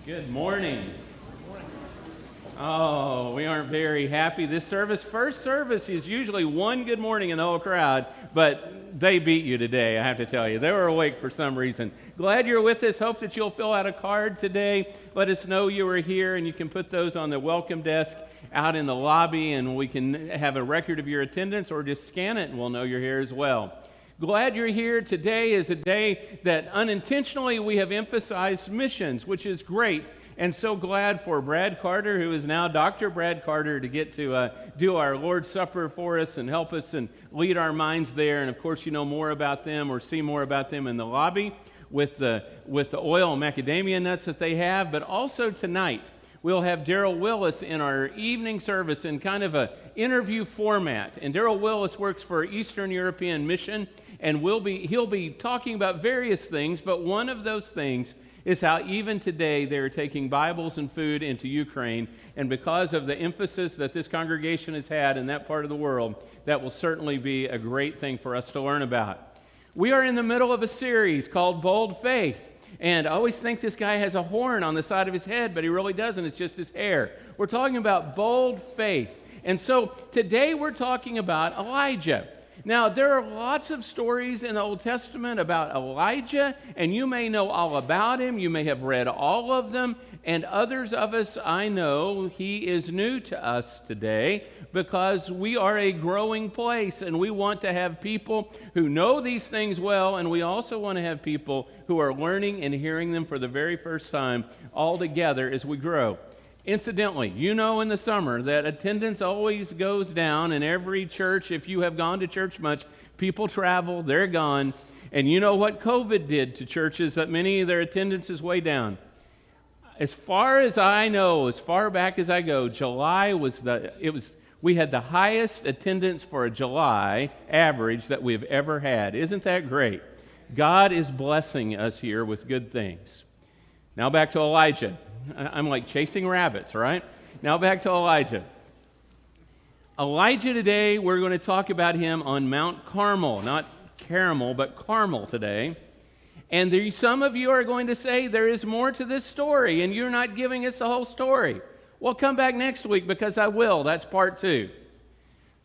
Good morning. Oh, we aren't very happy this service. First service is usually one good morning in the whole crowd, but they beat you today, I have to tell you. They were awake for some reason. Glad you're with us. Hope that you'll fill out a card today. Let us know you were here, and you can put those on the welcome desk out in the lobby, and we can have a record of your attendance, or just scan it and we'll know you're here as well. Glad you're here. Today is a day that unintentionally we have emphasized missions, which is great. And so glad for Brad Carter, who is now Dr. Brad Carter, to get to do our Lord's Supper for us and help us and lead our minds there. And of course, you know more about them or see more about them in the lobby with the oil and macadamia nuts that they have. But also tonight, we'll have Daryl Willis in our evening service in kind of an interview format. And Daryl Willis works for Eastern European Mission, and he'll be talking about various things, but one of those things is how even today they're taking Bibles and food into Ukraine, and because of the emphasis that this congregation has had in that part of the world, that will certainly be a great thing for us to learn about. We are in the middle of a series called Bold Faith, and I always think this guy has a horn on the side of his head, but he really doesn't. It's just his hair. We're talking about bold faith, and so today we're talking about Elijah. Now, there are lots of stories in the Old Testament about Elijah, and you may know all about him. You may have read all of them, and others of us, I know, he is new to us today because we are a growing place, and we want to have people who know these things well, and we also want to have people who are learning and hearing them for the very first time all together as we grow. Incidentally, you know in the summer that attendance always goes down in every church. If you have gone to church much, people travel, they're gone. And you know what COVID did to churches, that many of their attendance is way down. As far as I know, as far back as I go, July we had the highest attendance for a July average that we've ever had. Isn't that great? God is blessing us here with good things. Now back to Elijah. I'm like chasing rabbits, right? Now back to Elijah. Elijah today, we're going to talk about him on Mount Carmel. Not caramel, but Carmel today. And some of you are going to say there is more to this story, and you're not giving us the whole story. Well, come back next week because I will. That's part 2.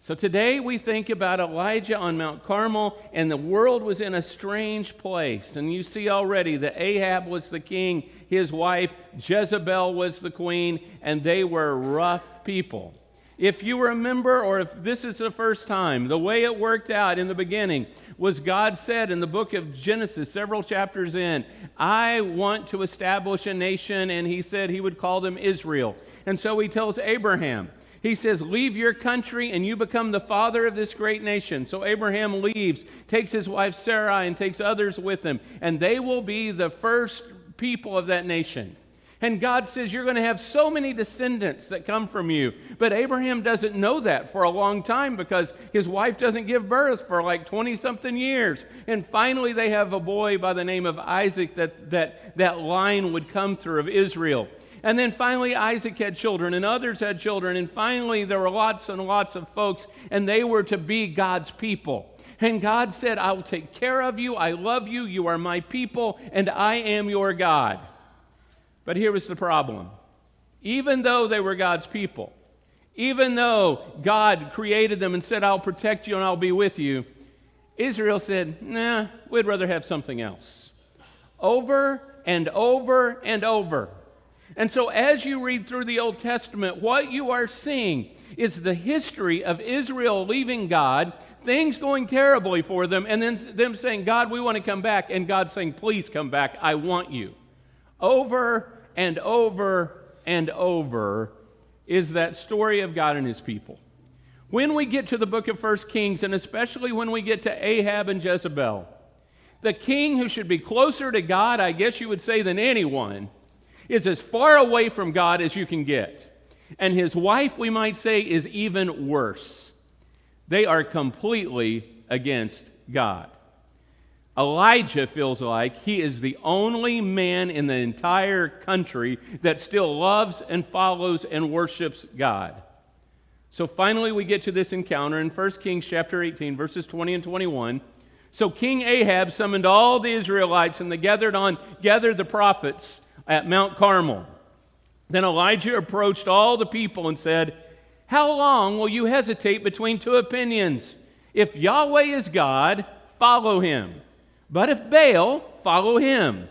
So today we think about Elijah on Mount Carmel, and the world was in a strange place. And you see already that Ahab was the king, his wife Jezebel was the queen, and they were rough people. If you remember, or if this is the first time, the way it worked out in the beginning was God said in the book of Genesis, several chapters in, I want to establish a nation, and he said he would call them Israel. And so he tells Abraham, he says, leave your country and you become the father of this great nation. So Abraham leaves, takes his wife Sarai and takes others with him, and they will be the first people of that nation. And God says, you're going to have so many descendants that come from you. But Abraham doesn't know that for a long time because his wife doesn't give birth for like 20-something years. And finally they have a boy by the name of Isaac that line would come through of Israel. And then finally Isaac had children and others had children. And finally there were lots and lots of folks, and they were to be God's people. And God said, I will take care of you. I love you. You are my people, and I am your God. But here was the problem. Even though they were God's people, even though God created them and said, I'll protect you and I'll be with you, Israel said, nah, we'd rather have something else. Over and over and over. And so as you read through the Old Testament, what you are seeing is the history of Israel leaving God, things going terribly for them, and then them saying, God, we want to come back, and God saying, please come back, I want you. Over and over and over is that story of God and his people. When we get to the book of 1 Kings, and especially when we get to Ahab and Jezebel, the king who should be closer to God, I guess you would say, than anyone, is as far away from God as you can get. And his wife, we might say, is even worse. They are completely against God. Elijah feels like he is the only man in the entire country that still loves and follows and worships God. So finally we get to this encounter in 1 Kings chapter 18, verses 20 and 21. So King Ahab summoned all the Israelites, and they gathered the prophets at Mount Carmel. Then Elijah approached all the people and said, "How long will you hesitate between two opinions? If Yahweh is God, follow him. But if Baal, follow him."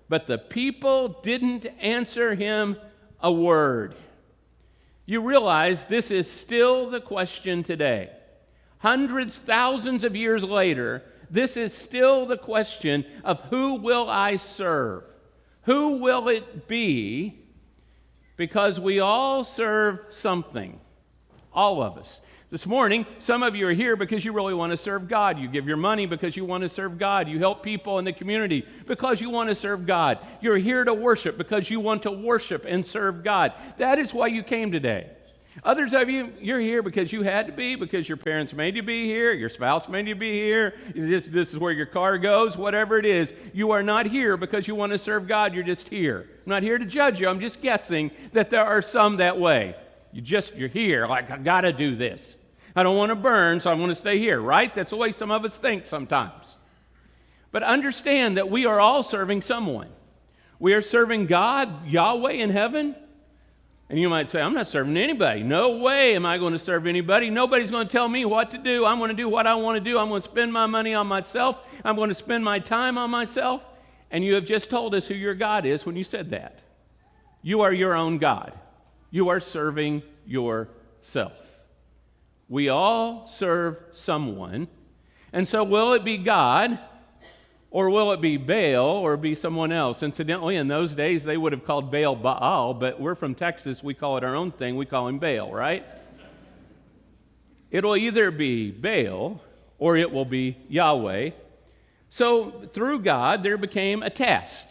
But the people didn't answer him a word. You realize this is still the question today. Hundreds, thousands of years later, this is still the question of who will I serve? Who will it be? Because we all serve something. All of us. This morning, some of you are here because you really want to serve God. You give your money because you want to serve God. You help people in the community because you want to serve God. You're here to worship because you want to worship and serve God. That is why you came today. Others of you, you're here because you had to be, because your parents made you be here, your spouse made you be here, this is where your car goes, whatever it is. You are not here because you want to serve God, you're just here. I'm not here to judge you, I'm just guessing that there are some that way. You're here, like, I gotta do this. I don't want to burn, so I want to stay here, right? That's the way some of us think sometimes. But understand that we are all serving someone. We are serving God, Yahweh in heaven. And you might say, I'm not serving anybody. No way am I going to serve anybody. Nobody's going to tell me what to do. I'm going to do what I want to do. I'm going to spend my money on myself. I'm going to spend my time on myself. And you have just told us who your God is when you said that. You are your own God. You are serving yourself. We all serve someone. And so will it be God, or will it be Baal, or be someone else? Incidentally, in those days, they would have called Baal Baal, but we're from Texas. We call it our own thing. We call him Baal, right? It'll either be Baal, or it will be Yahweh. So through God, there became a test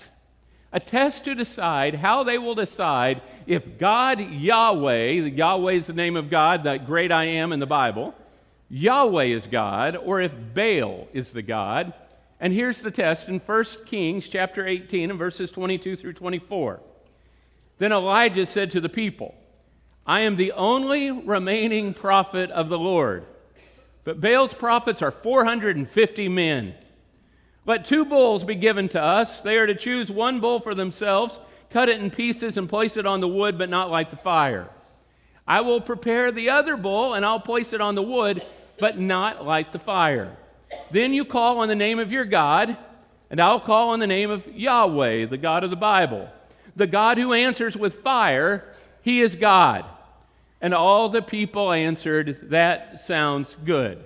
to decide how they will decide if God, Yahweh, Yahweh is the name of God, that great I am in the Bible, Yahweh is God, or if Baal is the God. And here's the test in 1 Kings chapter 18 and verses 22 through 24. Then Elijah said to the people, "I am the only remaining prophet of the Lord, but Baal's prophets are 450 men. Let 2 bulls be given to us. They are to choose 1 bull for themselves, cut it in pieces and place it on the wood, but not light the fire. I will prepare the other bull, and I'll place it on the wood, but not light the fire. Then you call on the name of your God, and I'll call on the name of Yahweh, the God of the Bible. The God who answers with fire, he is God." And all the people answered, "That sounds good."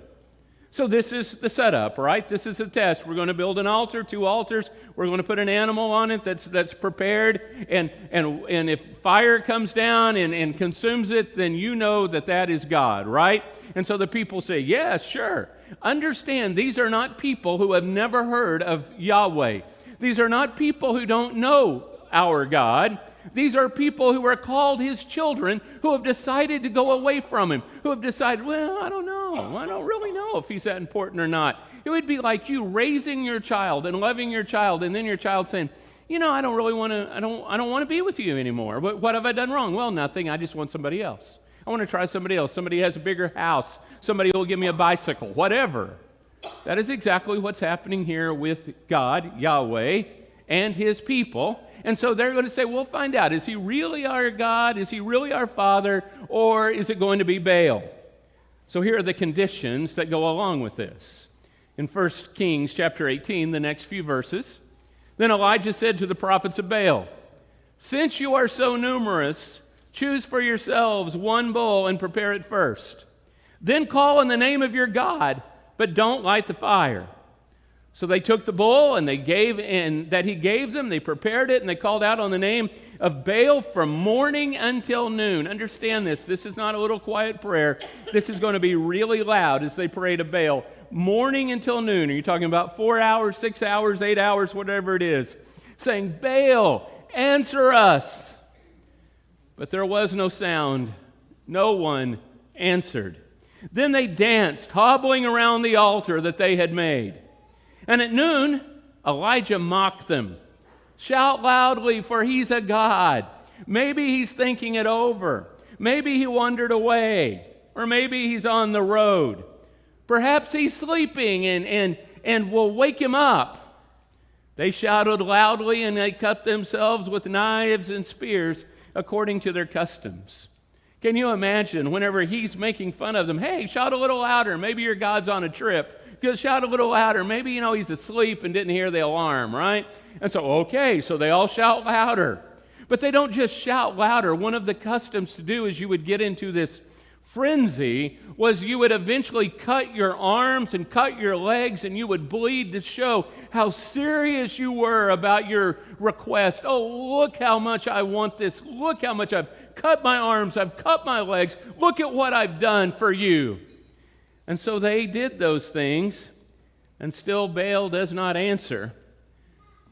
So this is the setup, right? This is a test. We're going to build an altar, 2 altars. We're going to put an animal on it that's prepared. And if fire comes down and consumes it, then you know that is God, right? And so the people say, "Yeah, sure." Understand, these are not people who have never heard of Yahweh. These are not people who don't know our God. These are people who are called his children, who have decided to go away from him, who have decided, well, I don't know. I don't really know if he's that important or not. It would be like you raising your child and loving your child, and then your child saying, I don't really want to, I don't want to be with you anymore. What have I done wrong? Well, nothing. I just want somebody else. I want to try somebody else. Somebody has a bigger house. Somebody will give me a bicycle, whatever. That is exactly what's happening here with God, Yahweh, and his people. And so they're going to say, we'll find out. Is he really our God? Is he really our Father? Or is it going to be Baal? So here are the conditions that go along with this. In 1 Kings chapter 18, the next few verses, then Elijah said to the prophets of Baal, "Since you are so numerous, choose for yourselves 1 bull and prepare it first. Then call on the name of your God, but don't light the fire." So they took the bull and they gave, and that he gave them, they prepared it, and they called out on the name of Baal from morning until noon. Understand this. This is not a little quiet prayer. This is going to be really loud as they pray to Baal. Morning until noon. Are you talking about 4 hours, 6 hours, 8 hours, whatever it is? Saying, "Baal, answer us." But there was no sound. No one answered. Then they danced, hobbling around the altar that they had made. And at noon, Elijah mocked them. "Shout loudly, for he's a god. Maybe he's thinking it over. Maybe he wandered away. Or maybe he's on the road. Perhaps he's sleeping and we'll wake him up." They shouted loudly, and they cut themselves with knives and spears according to their customs. Can you imagine whenever he's making fun of them, hey, shout a little louder. Maybe your God's on a trip. Just shout a little louder. Maybe, he's asleep and didn't hear the alarm, right? And so they all shout louder. But they don't just shout louder. One of the customs to do is you would get into this frenzy was you would eventually cut your arms and cut your legs, and you would bleed to show how serious you were about your request. Oh, look how much I want this. Look how much I've cut my arms. I've cut my legs. Look at what I've done for you. And so they did those things, and still Baal does not answer.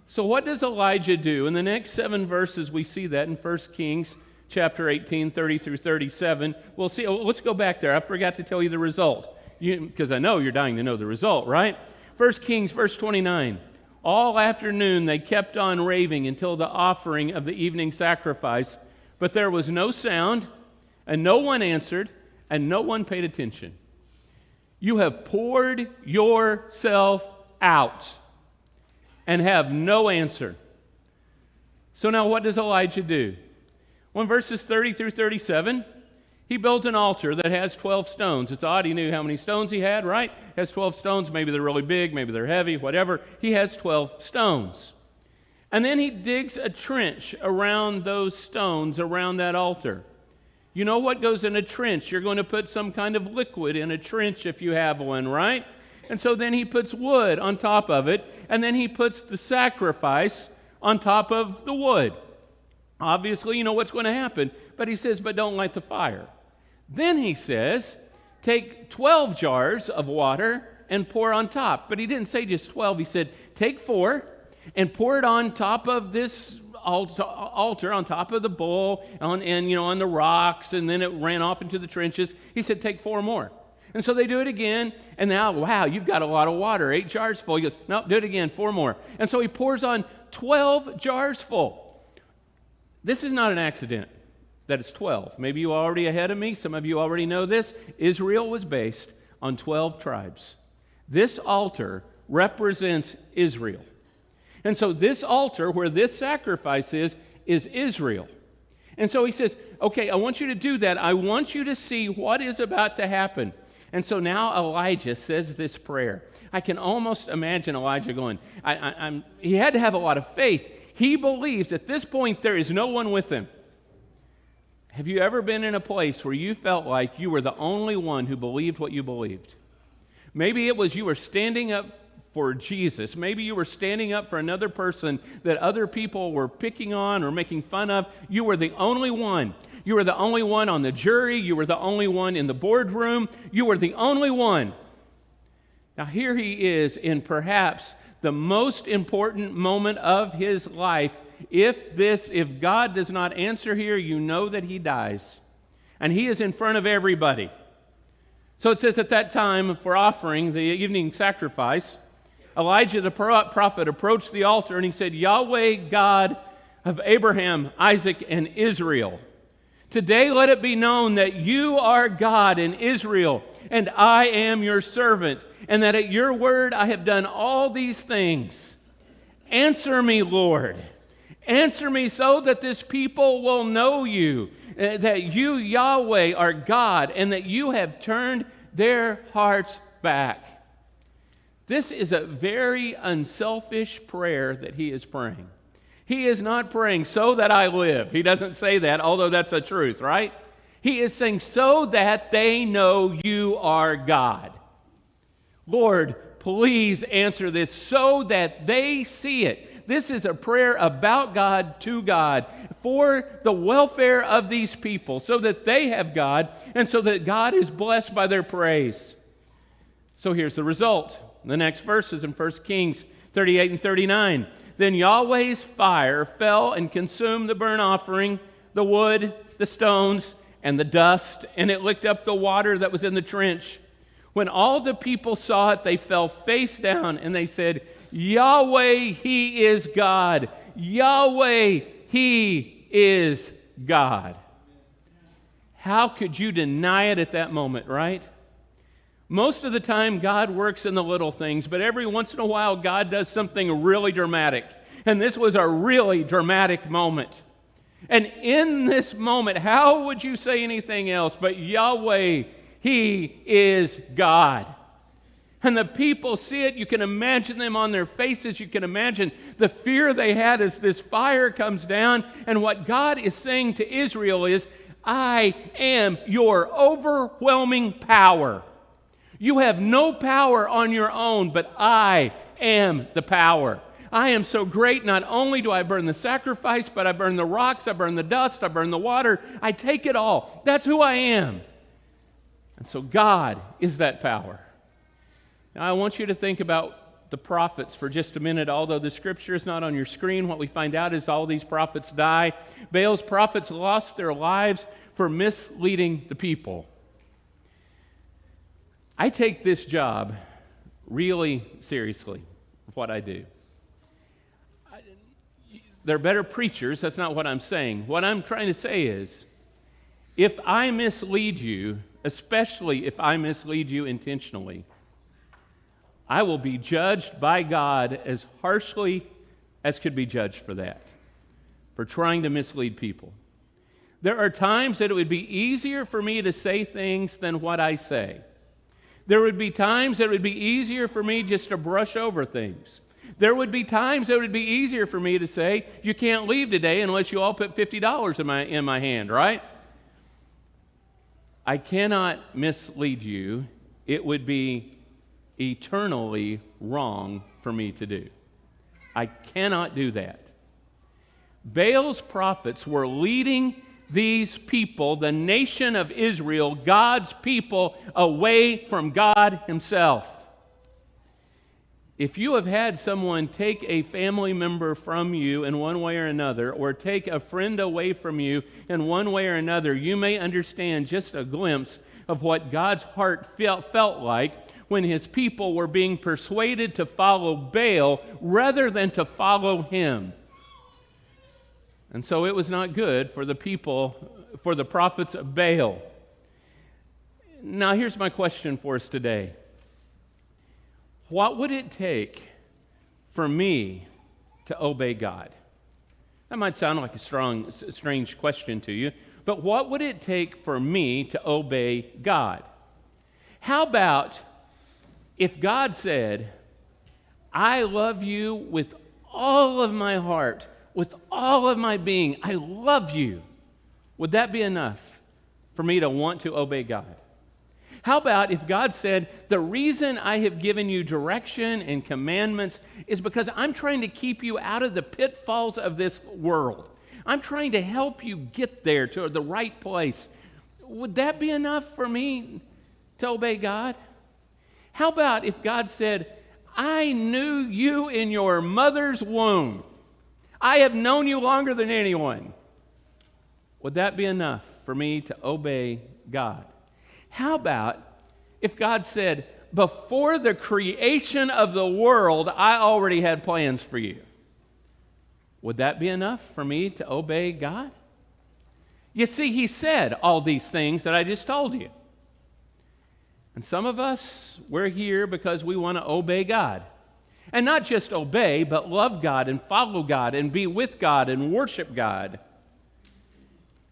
So what does Elijah do? In the next 7 verses, we see that in 1 Kings chapter 18, 30 through 37. We'll see. Let's go back there. I forgot to tell you the result, because I know you're dying to know the result, right? 1 Kings, verse 29. All afternoon they kept on raving until the offering of the evening sacrifice, but there was no sound, and no one answered, and no one paid attention. You have poured yourself out and have no answer. So now what does Elijah do? Well, in verses 30 through 37, he built an altar that has 12 stones. It's odd, he knew how many stones he had, right? He has 12 stones, maybe they're really big, maybe they're heavy, whatever. He has 12 stones. And then he digs a trench around those stones, around that altar. You know what goes in a trench? You're going to put some kind of liquid in a trench if you have one, right? And so then he puts wood on top of it, and then he puts the sacrifice on top of the wood. Obviously, you know what's going to happen, but he says, but don't light the fire. Then he says, take 12 jars of water and pour on top. But he didn't say just 12. He said, take 4 and pour it on top of this altar, on top of the bowl, on the rocks, and then it ran off into the trenches. He said, take 4 more. And so they do it again, and now, wow, you've got a lot of water, 8 jars full. He goes, no, do it again, 4 more. And so he pours on 12 jars full. This is not an accident that it's 12. Maybe you are already ahead of me. Some of you already know this. Israel was based on 12 tribes. This altar represents Israel. And so this altar where this sacrifice is Israel. And so he says, okay, I want you to do that. I want you to see what is about to happen. And so now Elijah says this prayer. I can almost imagine Elijah going, he had to have a lot of faith. He believes at this point there is no one with him. Have you ever been in a place where you felt like you were the only one who believed what you believed? Maybe it was you were standing up for Jesus. Maybe you were standing up for another person that other people were picking on or making fun of. You were the only one. You were the only one on the jury. You were the only one in the boardroom. You were the only one. Now here he is in perhaps the most important moment of his life. If God does not answer here, you know that he dies. And he is in front of everybody. So it says at that time, for offering the evening sacrifice, Elijah the prophet approached the altar and he said, Yahweh, God of Abraham, Isaac, and Israel, today let it be known that you are God in Israel, and I am your servant, and that at your word I have done all these things. Answer me, Lord. Answer me so that this people will know you, that you, Yahweh, are God, and that you have turned their hearts back. This is a very unselfish prayer that he is praying. He is not praying so that I live. He doesn't say that, although that's the truth, right? He is saying so that they know you are God. Lord, please answer this so that they see it. This is a prayer about God to God for the welfare of these people so that they have God and so that God is blessed by their praise. So here's the result. The next verses in 1 Kings 38 and 39. Then Yahweh's fire fell and consumed the burnt offering, the wood, the stones, and the dust, and it licked up the water that was in the trench. When all the people saw it, they fell face down, and they said, Yahweh, He is God. Yahweh, He is God. How could you deny it at that moment, right? Most of the time, God works in the little things, but every once in a while, God does something really dramatic. And this was a really dramatic moment. And in this moment, how would you say anything else but Yahweh, He is God? And the people see it. You can imagine them on their faces. You can imagine the fear they had as this fire comes down. And what God is saying to Israel is, I am your overwhelming power. You have no power on your own, but I am the power. I am so great, not only do I burn the sacrifice, but I burn the rocks, I burn the dust, I burn the water. I take it all. That's who I am. And so God is that power. Now, I want you to think about the prophets for just a minute. Although the scripture is not on your screen, what we find out is all these prophets die. Baal's prophets lost their lives for misleading the people. I take this job really seriously, what I do. They're better preachers. That's not what I'm saying. What I'm trying to say is, if I mislead you, especially if I mislead you intentionally, I will be judged by God as harshly as could be judged for that, for trying to mislead people. There are times that it would be easier for me to say things than what I say. There would be times that it would be easier for me just to brush over things. There would be times that it would be easier for me to say, you can't leave today unless you all put $50 in my hand, right? I cannot mislead you. It would be eternally wrong for me to do. I cannot do that. Baal's prophets were leading these people, the nation of Israel, God's people, away from God Himself. If you have had someone take a family member from you in one way or another, or take a friend away from you in one way or another, you may understand just a glimpse of what God's heart felt like when His people were being persuaded to follow Baal rather than to follow Him. And so it was not good for the people, for the prophets of Baal. Now here's my question for us today. What would it take for me to obey God? That might sound like a strange question to you, but what would it take for me to obey God? How about if God said, I love you with all of my heart, with all of my being, I love you. Would that be enough for me to want to obey God? How about if God said, the reason I have given you direction and commandments is because I'm trying to keep you out of the pitfalls of this world. I'm trying to help you get there to the right place. Would that be enough for me to obey God? How about if God said, I knew you in your mother's womb. I have known you longer than anyone. Would that be enough for me to obey God? How about if God said, before the creation of the world, I already had plans for you? Would that be enough for me to obey God? You see, He said all these things that I just told you. And some of us, we're here because we want to obey God. And not just obey, but love God and follow God and be with God and worship God.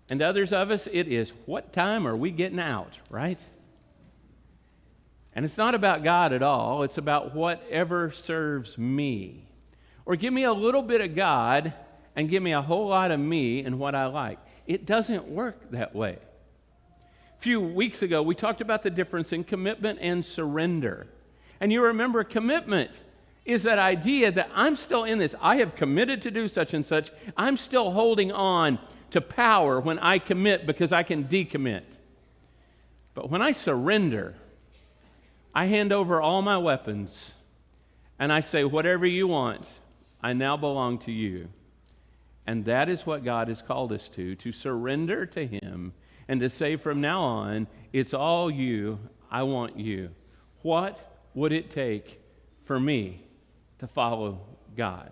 And others of us, it is, what time are we getting out, right? And it's not about God at all. It's about whatever serves me. Or give me a little bit of God and give me a whole lot of me and what I like. It doesn't work that way. A few weeks ago, we talked about the difference in commitment and surrender. And you remember, commitment is that idea that I'm still in this. I have committed to do such and such. I'm still holding on to power when I commit because I can decommit. But when I surrender, I hand over all my weapons and I say, whatever you want, I now belong to you. And that is what God has called us to surrender to Him and to say from now on, it's all you, I want you. What would it take for me to follow God?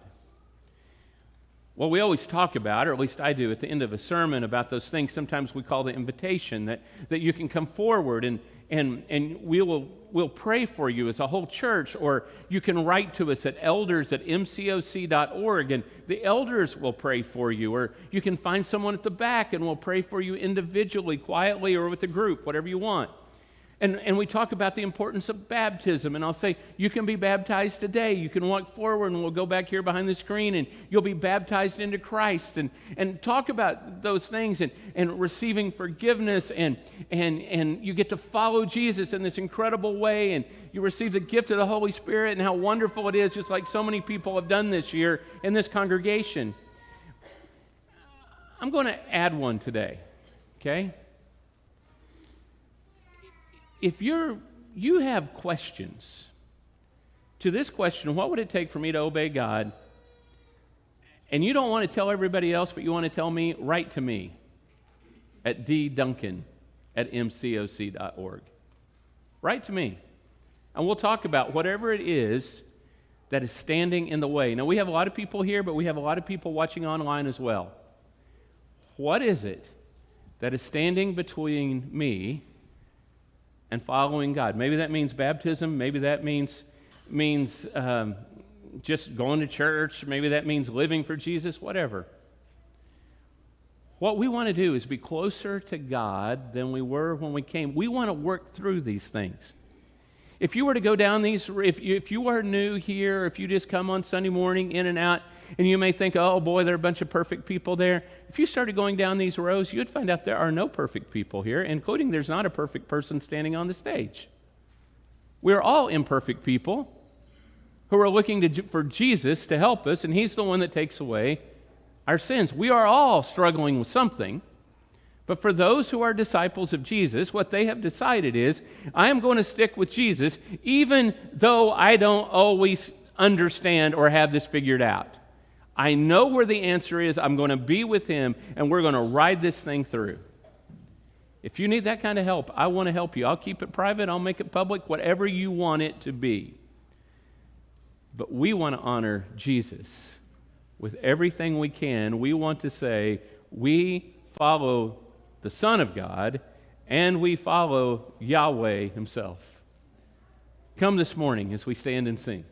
Well, we always talk about, or at least I do at the end of a sermon, about those things sometimes we call the invitation, that you can come forward and we'll pray for you as a whole church, or you can write to us at elders@mcoc.org, and the elders will pray for you, or you can find someone at the back and we'll pray for you individually, quietly, or with a group, whatever you want. And we talk about the importance of baptism, and I'll say, you can be baptized today. You can walk forward, and we'll go back here behind the screen, and you'll be baptized into Christ, and talk about those things, and receiving forgiveness, and you get to follow Jesus in this incredible way, and you receive the gift of the Holy Spirit, and how wonderful it is, just like so many people have done this year in this congregation. I'm going to add one today, okay? If you have questions to this question, what would it take for me to obey God? And you don't want to tell everybody else, but you want to tell me, write to me at dduncan@mcoc.org. Write to me. And we'll talk about whatever it is that is standing in the way. Now, we have a lot of people here, but we have a lot of people watching online as well. What is it that is standing between me and following God? Maybe that means baptism. Maybe that means just going to church. Maybe that means living for Jesus, whatever. What we want to do is be closer to God than we were when we came. We want to work through these things. If you were to go down these, if you are new here, if you just come on Sunday morning in and out, and you may think, oh boy, there are a bunch of perfect people there. If you started going down these rows, you'd find out there are no perfect people here, including there's not a perfect person standing on the stage. We're all imperfect people who are looking for Jesus to help us, and He's the one that takes away our sins. We are all struggling with something, but for those who are disciples of Jesus, what they have decided is, I am going to stick with Jesus even though I don't always understand or have this figured out. I know where the answer is. I'm going to be with Him, and we're going to ride this thing through. If you need that kind of help, I want to help you. I'll keep it private. I'll make it public, whatever you want it to be. But we want to honor Jesus with everything we can. We want to say, we follow the Son of God, and we follow Yahweh Himself. Come this morning as we stand and sing.